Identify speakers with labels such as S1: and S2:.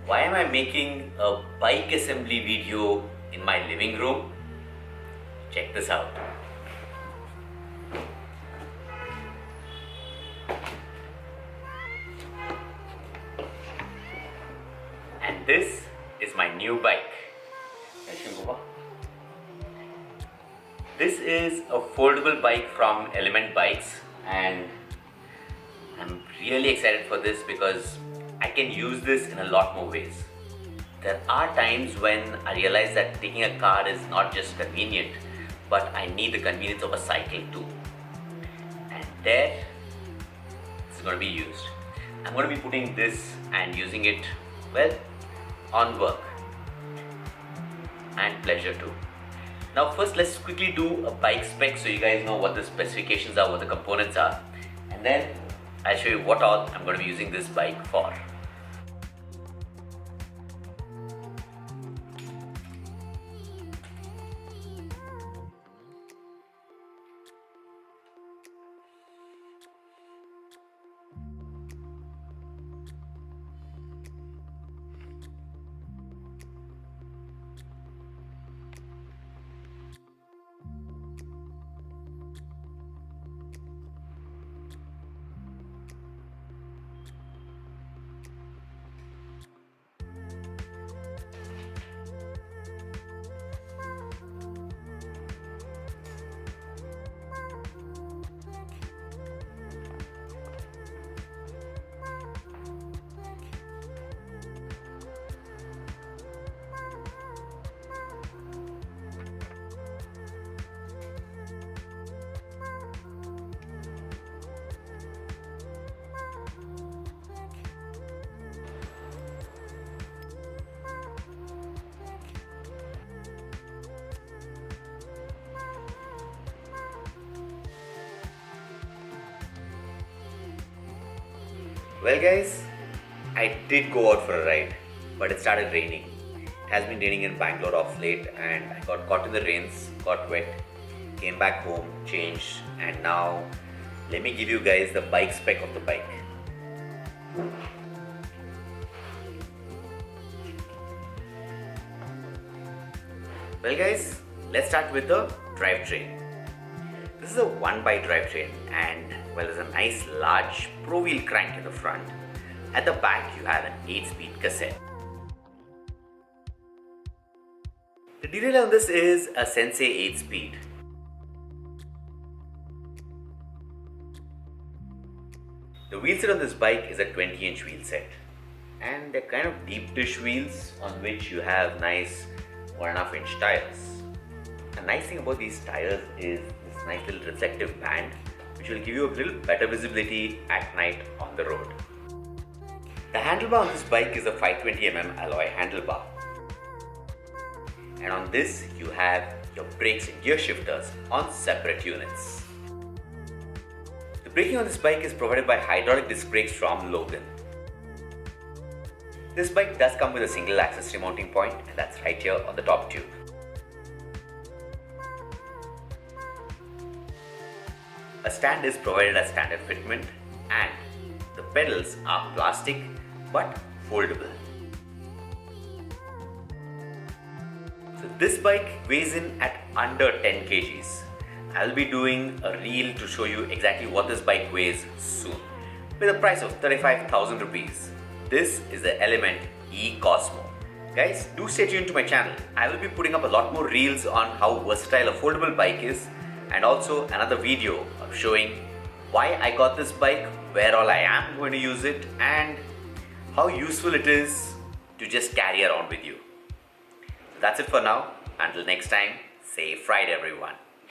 S1: Why am I making a bike assembly video in my living room? Check this out. And this is my new bike. This is a foldable bike from Element Bikes, and I'm really excited for this because I can use this in a lot more ways. There are times when I realize that taking a car is not just convenient, but I need the convenience of a cycle too. And there, it's going to be used. I'm going to be putting this and using it, well, on work and pleasure too. Now first let's quickly do a bike spec so you guys know what the specifications are, what the components are, and then I'll show you what all I'm going to be using this bike for. Well guys, I did go out for a ride, but it started raining. It has been raining in Bangalore of late and I got caught in the rains, got wet, came back home, changed, and now let me give you guys the bike spec of the bike. Well guys, let's start with the drivetrain. This is a 1x drivetrain and well, there's a nice large pro wheel crank in the front. At the back you have an 8-speed cassette. The derailleur on this is a Sensei 8-speed. The wheel set on this bike is a 20-inch wheel set, and they're kind of deep dish wheels on which you have nice 1.5-inch tires. A nice thing about these tires is this nice little reflective band which will give you a little better visibility at night on the road. The handlebar on this bike is a 520mm alloy handlebar. And on this you have your brakes and gear shifters on separate units. The braking on this bike is provided by hydraulic disc brakes from Logan. This bike does come with a single axis remounting point, and that's right here on the top tube. A stand is provided as standard fitment, and the pedals are plastic but foldable. So this bike weighs in at under 10 kgs. I'll be doing a reel to show you exactly what this bike weighs soon, with a price of 35,000 rupees. This is the Element Ecosmo. Guys, do stay tuned to my channel. I will be putting up a lot more reels on how versatile a foldable bike is, and also another video of showing why I got this bike, where all I am going to use it, and how useful it is to just carry around with you. So that's it for now. Until next time, safe ride everyone.